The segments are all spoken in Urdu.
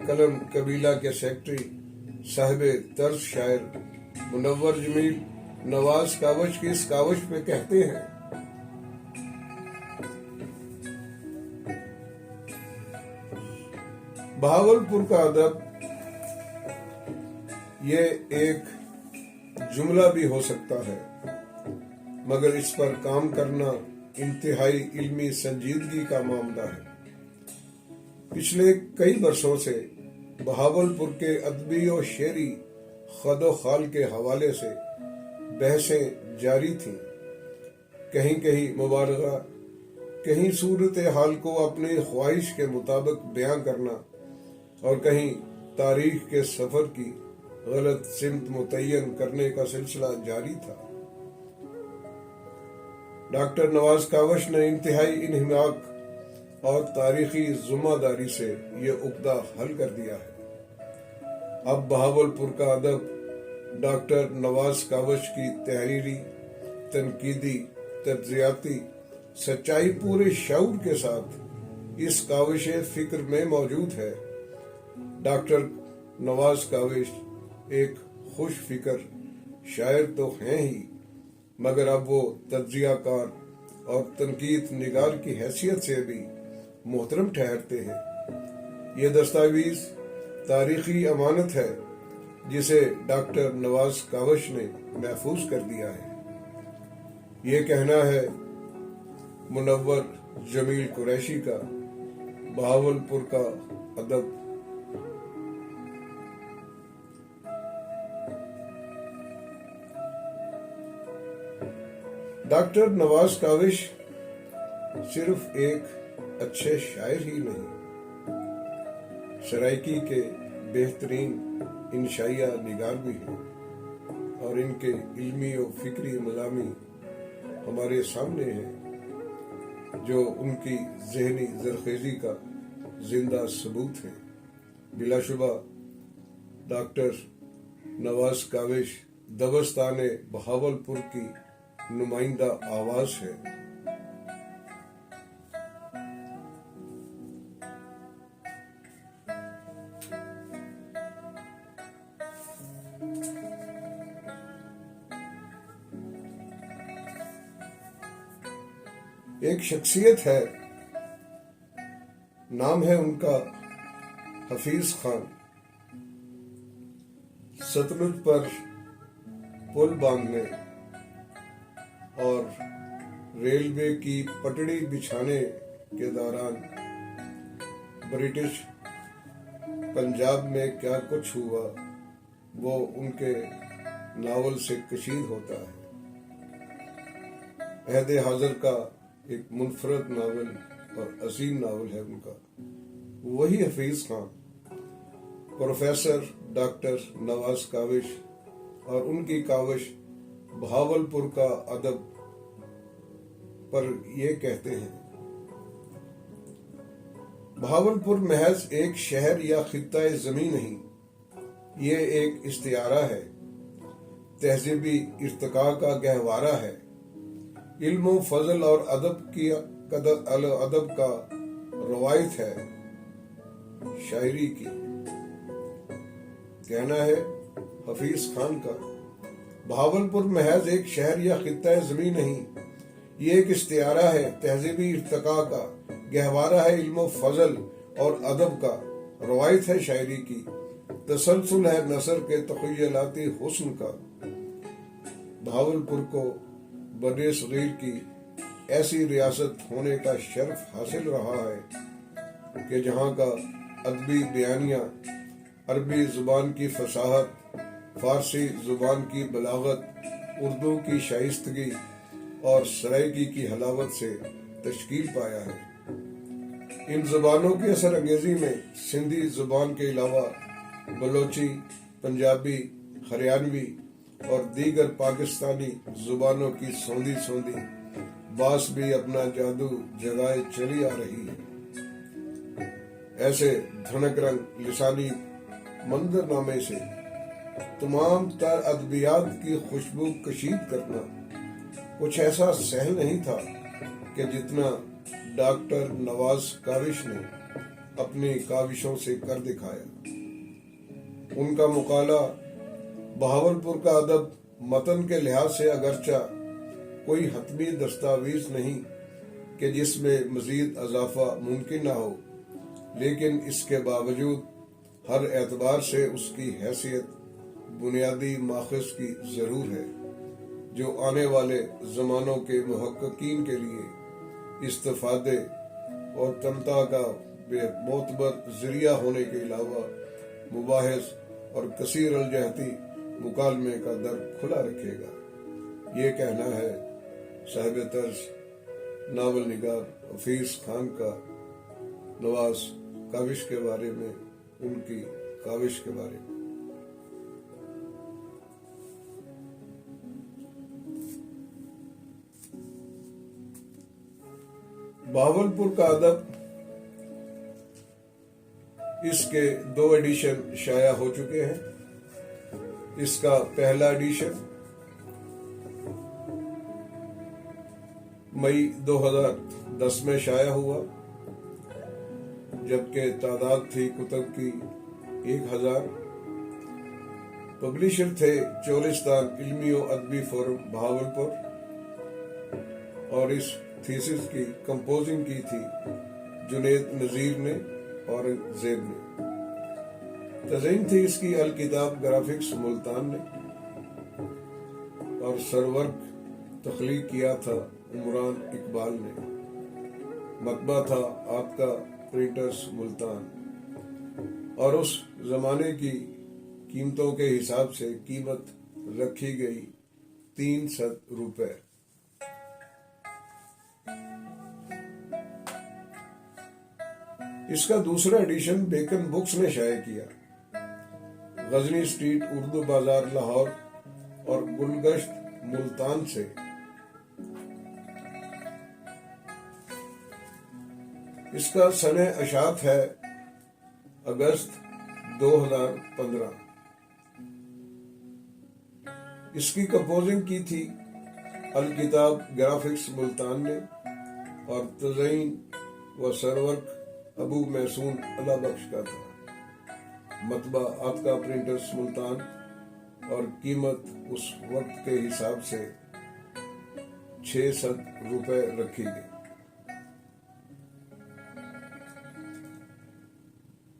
قلم قبیلہ کے سیکرٹری صاحب طرز شاعر منور جمیل نواز کاوش کی اس کاوش پہ کہتے ہیں: بہاولپور کا ادب یہ ایک جملہ بھی ہو سکتا ہے، مگر اس پر کام کرنا انتہائی علمی سنجیدگی کا معاملہ ہے۔ پچھلے کئی برسوں سے بہاولپور کے ادبی و شعری خد و خال کے حوالے سے بحثیں جاری تھیں، کہیں کہیں مبالغہ، کہیں صورتحال کو اپنی خواہش کے مطابق بیان کرنا، اور کہیں تاریخ کے سفر کی غلط سمت متعین کرنے کا سلسلہ جاری تھا۔ ڈاکٹر نواز کاوش نے انتہائی انہماک اور تاریخی ذمہ داری سے یہ عقدہ حل کر دیا ہے۔ اب بہاولپور کا ادب ڈاکٹر نواز کاوش کی تحریری، تنقیدی، تجزیاتی سچائی پورے شعور کے ساتھ اس کاوش فکر میں موجود ہے۔ ڈاکٹر نواز کاوش ایک خوش فکر شاعر تو ہیں ہی، مگر اب وہ تجزیہ کار اور تنقید نگار کی حیثیت سے بھی محترم ٹھہرتے ہیں۔ یہ دستاویز تاریخی امانت ہے جسے ڈاکٹر نواز کاوش نے محفوظ کر دیا ہے۔ یہ کہنا ہے منور جمیل قریشی کا، بہاولپور کا ادب۔ ڈاکٹر نواز کاوش صرف ایک اچھے شاعر ہی نہیں، سرائکی کے بہترین انشائیہ نگار بھی ہیں، اور ان کے علمی و فکری مضامین ہمارے سامنے ہیں جو ان کی ذہنی زرخیزی کا زندہ ثبوت ہے۔ بلا شبہ ڈاکٹر نواز کاوش دبستان بہاولپور کی نمائندہ آواز ہے۔ ایک شخصیت ہے، نام ہے ان کا حفیظ خان۔ ستلج پر پل باندھنے اور ریلوے کی پٹڑی بچھانے کے دوران برٹش پنجاب میں کیا کچھ ہوا وہ ان کے ناول سے کشید ہوتا ہے۔ عہد حاضر کا ایک منفرد ناول اور عظیم ناول ہے ان کا، وہی حفیظ خان۔ پروفیسر ڈاکٹر نواز کاوش اور ان کی کاوش بہاولپور کا ادب پر یہ کہتے ہیں: بہاولپور محض ایک شہر یا خطہ زمین نہیں، یہ ایک استعارہ ہے، تہذیبی ارتقاء کا گہوارہ ہے، علم و فضل اور ادب کا روایت ہے شاعری کی۔ کہنا ہے حفیظ خان کا: بہاولپور محض ایک شہر یا خطہ زمین نہیں، یہ ایک استعارہ ہے، تہذیبی ارتقاء کا گہوارہ ہے، علم و فضل اور ادب کا روایت ہے شاعری کی، تسلسل ہے نثر کے تخیلاتی حسن کا۔ بہاولپور کو برِ صغیر کی ایسی ریاست ہونے کا شرف حاصل رہا ہے کہ جہاں کا ادبی بیانیہ عربی زبان کی فصاحت، فارسی زبان کی بلاغت، اردو کی شائستگی اور سرائکی کی حلاوت سے تشکیل پایا ہے۔ ان زبانوں کی اثر انگیزی میں سندھی زبان کے علاوہ بلوچی، پنجابی، ہریانوی اور دیگر پاکستانی زبانوں کی سوندھی سوندھی باس بھی اپنا جادو جگائے چلی آ رہی ہے۔ ایسے دھنک رنگ لسانی منظر نامے سے تمام تر ادبیات کی خوشبو کشید کرنا کچھ ایسا سہل نہیں تھا کہ جتنا ڈاکٹر نواز کاوش نے اپنی کاوشوں سے کر دکھایا۔ ان کا مقالہ بہاولپور کا ادب متن کے لحاظ سے اگرچہ کوئی حتمی دستاویز نہیں کہ جس میں مزید اضافہ ممکن نہ ہو، لیکن اس کے باوجود ہر اعتبار سے اس کی حیثیت بنیادی ماخذ کی ضرور ہے، جو آنے والے زمانوں کے محققین کے لیے استفادے اور تمتع کا بے معتبر ذریعہ ہونے کے علاوہ مباحث اور کثیر الجہتی مکالمے کا در کھلا رکھے گا۔ یہ کہنا ہے صاحب طرز ناول نگار حفیظ خان کا نواز کاوش کے بارے میں، ان کی کاوش کے بارے میں۔ بہاولپور کا ادب، اس کے 2 ایڈیشن شائع ہو چکے ہیں۔ اس کا پہلا ایڈیشن مئی 2010 میں شائع ہوا، جبکہ تعداد تھی کتب کی 1000۔ پبلشر تھے چولستان علمی و ادبی فورم بہاولپور، اور اس تھیسس کی کمپوزنگ کی تھی جنید نذیر نے، اورنگزیب نے۔ تزئین تھی اس کی الکتاب گرافکس ملتان نے، اور سرورق تخلیق کیا تھا عمران اقبال نے۔ مطبع تھا آپ کا پرنٹرز ملتان، اور اس زمانے کی قیمتوں کے حساب سے قیمت رکھی گئی 300 روپے۔ اس کا دوسرا ایڈیشن بیکن بکس نے شائع کیا، غزنی اسٹریٹ اردو بازار لاہور اور گلگشت ملتان سے۔ اس کا سنہ اشاعت ہے اگست 2015۔ اس کی کمپوزنگ کی تھی الکتاب گرافکس ملتان نے، اور تزئین و سرورق ابو محسون اللہ بخش کا تھا۔ مطبع آپ کا پرنٹرز ملتان، اور قیمت اس وقت کے حساب سے 600 روپے رکھی گئی۔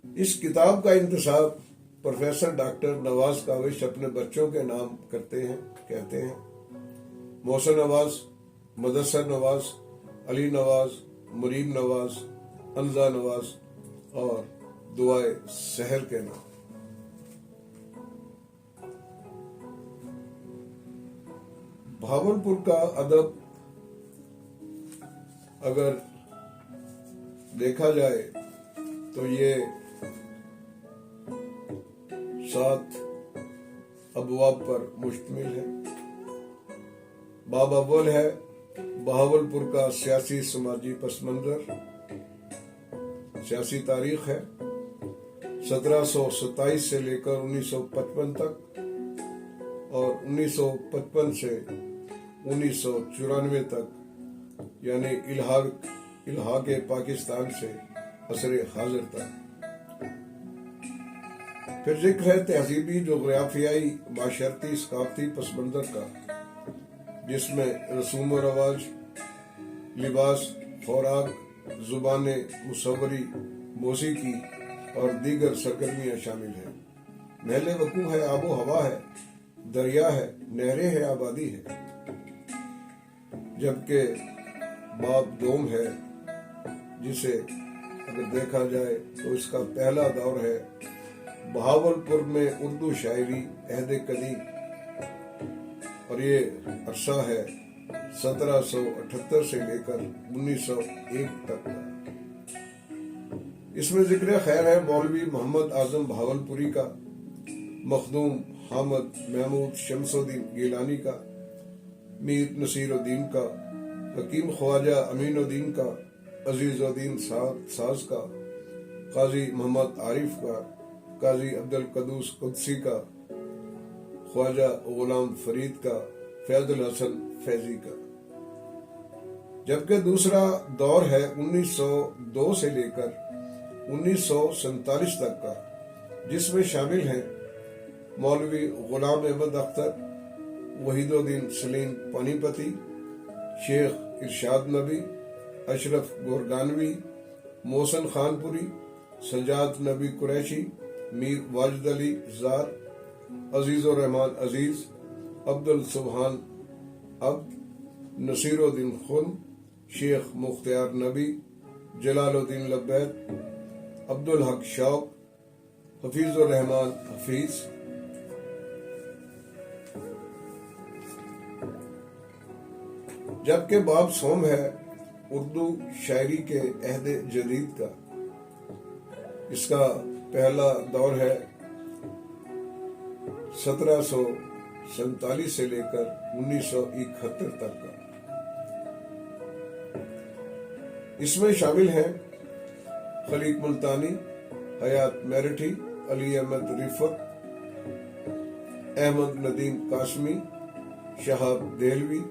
اس کتاب کا انتساب پروفیسر ڈاکٹر نواز کاوش اپنے بچوں کے نام کرتے ہیں، کہتے ہیں: محسن نواز، مدثر نواز، علی نواز، مریم نواز، حمزہ نواز، اور دعائے سحر کے نام۔ بہاولپور کا ادب اگر دیکھا جائے تو یہ 7 ابواب پر مشتمل ہے۔ باب اول ہے بہاولپور کا سیاسی سماجی پس منظر، سیاسی تاریخ ہے 1727 سے لے کر 1955 تک، اور 1955 سے 1994 تک، یعنی الحاق پاکستان سے عصر حاضر تک۔ پھر ذکر ہے تہذیبی، جغرافیائی، معاشرتی، ثقافتی پس منظر کا، جس میں رسوم و رواج، لباس، خوراک، زبانیں، مصوری، موسیقی اور دیگر سرگرمیاں شامل ہیں۔ محل وقوع ہے، آب و ہوا ہے، دریا ہے، نہریں ہیں، آبادی ہے۔ جبکہ باب دوم ہے، جسے اگر دیکھا جائے تو اس کا پہلا دور ہے بہاولپور میں اردو شاعری عہد قدیم، اور یہ عرصہ ہے 1778 سے لے کر 1901 تک کا۔ اس میں ذکر خیر ہے مولوی محمد اعظم بہاولپوری کا، مخدوم حامد محمود شمس الدین گیلانی کا، میر نصیر الدین کا، حکیم خواجہ امین الدین کا، عزیز الدین ساز کا، قاضی محمد عارف کا، قاضی عبدالقدوس قدسی کا، خواجہ غلام فرید کا، فیض الحسن فیضی کا۔ جبکہ دوسرا دور ہے 1902 سے لے کر 1947 تک کا، جس میں شامل ہیں مولوی غلام احمد اختر، وحید الدین سلیم پانی پتی، شیخ ارشاد نبی، اشرف گورگانوی، محسن خان پوری، سجاد نبی قریشی، میر واجد علی زار، عزیز الرحمان عزیز، عبد السبحان عبد، نصیر الدین خن، شیخ مختار نبی، جلال الدین لبید، عبد الحق شوق، حفیظ الرحمان حفیظ۔ جبکہ باب سوم ہے اردو شاعری کے عہد جدید کا۔ اس کا پہلا دور ہے 1747 سے لے کر 1971 تک کا۔ اس میں شامل ہیں خلیق ملتانی، حیات میرٹھی، علی احمد رفت، احمد ندیم قاسمی، شہاب دہلوی،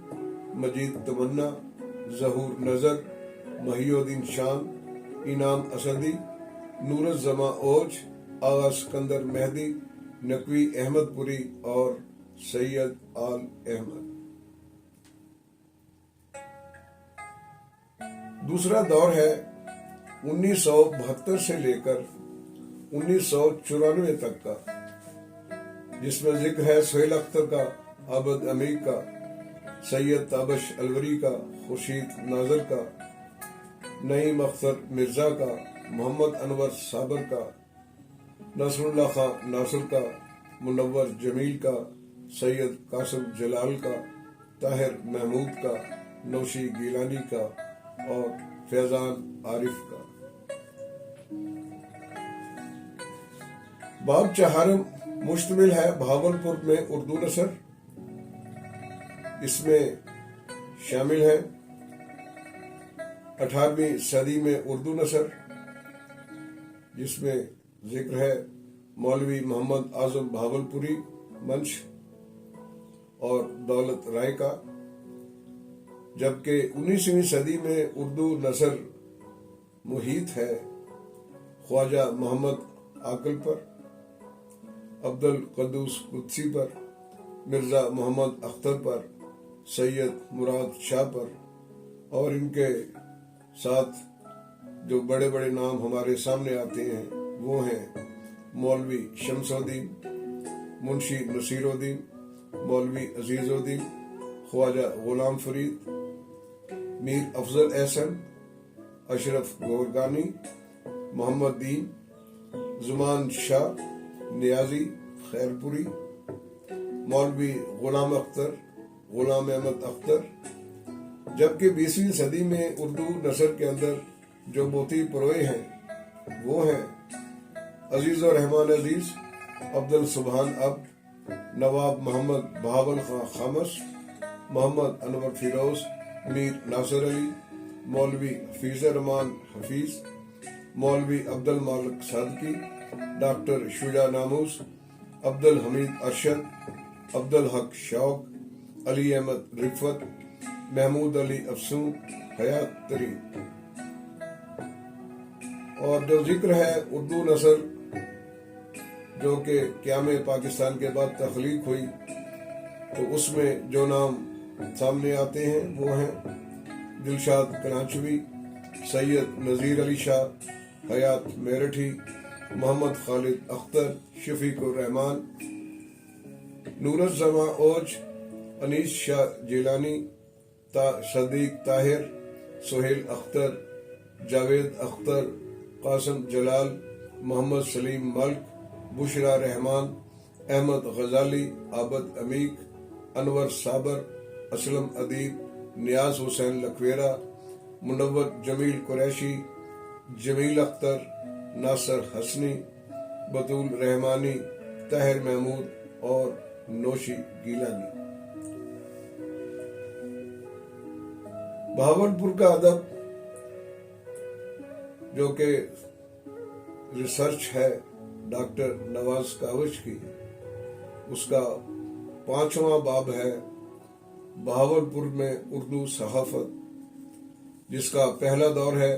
مجید تمنا، ظہور نظر، محی الدین شام، انعام اسدی، نور الزما اوج، آغا سکندر مہدی، نقوی احمد پوری اور سید آل احمد۔ دوسرا دور ہے 1972 سے لے کر 1994 تک کا، جس میں ذکر ہے سہیل اختر کا، عابد عمیق کا، سید تابش الوری کا، خورشید ناظر کا، نعیم اختر مرزا کا، محمد انور صابر کا، نصر اللہ خان ناصر کا، منور جمیل کا، سید قاسم جلال کا، طاہر محمود کا، نوشی گیلانی کا اور فیضان عارف کا۔ باب چہارم مشتمل ہے بہاولپور میں اردو نثر۔ اس میں شامل ہے 18ویں صدی میں اردو نثر، جس میں ذکر ہے مولوی محمد اعظم بہاولپوری منش اور دولت رائے کا۔ جبکہ 19ویں صدی میں اردو نثر محیط ہے خواجہ محمد عاقل پر، عبد القدوس قدسی پر، مرزا محمد اختر پر، سید مراد شاہ پر، اور ان کے ساتھ جو بڑے بڑے نام ہمارے سامنے آتے ہیں وہ ہیں مولوی شمس الدین، منشی نصیر الدین، مولوی عزیز الدین، خواجہ غلام فرید، میر افضل احسن، اشرف گورگانی، محمد دین، زمان شاہ نیازی خیرپوری، مولوی غلام اختر، غلام احمد اختر۔ جبکہ 20ویں صدی میں اردو نثر کے اندر جو موتی پروئے ہیں وہ ہیں عزیز الرحمان عزیز، عبد السبحان عبد، نواب محمد بہاول خان خامس، محمد انور فیروز، میر ناصر علی، مولوی حفیظ الرحمان حفیظ، مولوی عبد المالک صادقی، ڈاکٹر شجاع ناموس، عبد الحمید ارشد، عبد الحق شوق، علی احمد رفت، محمود علی افسون، حیات تری۔ اور جو ذکر ہے اردو نثر جو کہ قیام پاکستان کے بعد تخلیق ہوئی، تو اس میں جو نام سامنے آتے ہیں وہ ہیں دلشاد کلانچوی، سید نذیر علی شاہ، حیات میرٹھی، محمد خالد اختر، شفیق الرحمان، نور الزما اوج، انیس شاہ جیلانی، صدیق طاہر، سہیل اختر، جاوید اختر، قاسم جلال، محمد سلیم ملک، بشرا رحمان، احمد غزالی، عابد عمیق، انور صابر، اسلم ادیب، نیاز حسین لکھویرا، منور جمیل قریشی، جمیل اختر، ناصر حسنی، بطول رحمانی، طاہر محمود اور نوشی گیلانی۔ بہاولپور کا ادب جو کہ ریسرچ ہے ڈاکٹر نواز کاوش کی، اس کا 5واں باب ہے بہاولپور میں اردو صحافت، جس کا پہلا دور ہے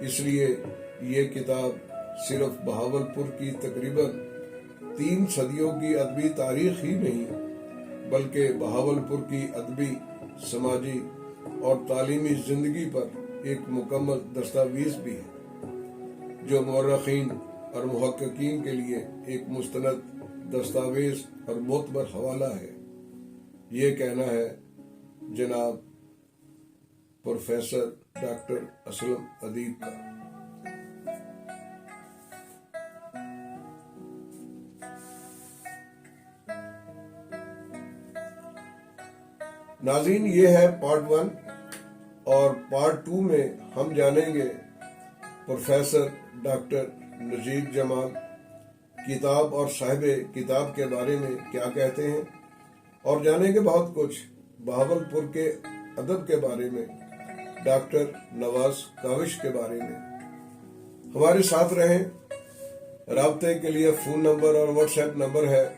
اس لیے یہ کتاب صرف بہاولپور کی تقریباً 3 صدیوں کی ادبی تاریخ ہی نہیں بلکہ بہاولپور کی ادبی، سماجی اور تعلیمی زندگی پر ایک مکمل دستاویز بھی ہے، جو مورخین اور محققین کے لیے ایک مستند دستاویز اور معتبر حوالہ ہے۔ یہ کہنا ہے جناب پروفیسر ڈاکٹر اسلم ادیب کا۔ ناظرین، یہ ہے پارٹ 1 اور پارٹ 2 میں ہم جانیں گے پروفیسر ڈاکٹر نذیر جمال کتاب اور صاحب کتاب کے بارے میں کیا کہتے ہیں، اور جانیں گے بہت کچھ بہاولپور کے ادب کے بارے میں، ڈاکٹر نواز کاوش کے بارے میں۔ ہمارے ساتھ رہیں۔ رابطے کے لیے فون نمبر اور واٹس ایپ نمبر ہے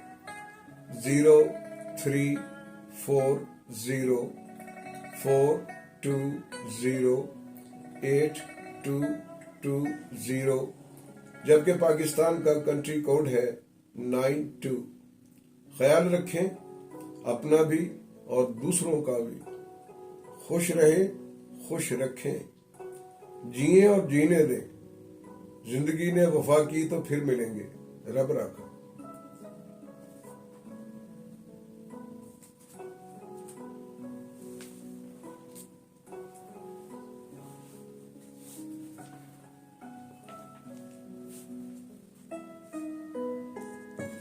034042082220، جبکہ پاکستان کا کنٹری کوڈ ہے 92۔ خیال رکھیں اپنا بھی اور دوسروں کا بھی۔ خوش رہیں، خوش رکھیں، جئیں اور جینے دیں۔ زندگی نے وفا کی تو پھر ملیں گے۔ رب راکھا۔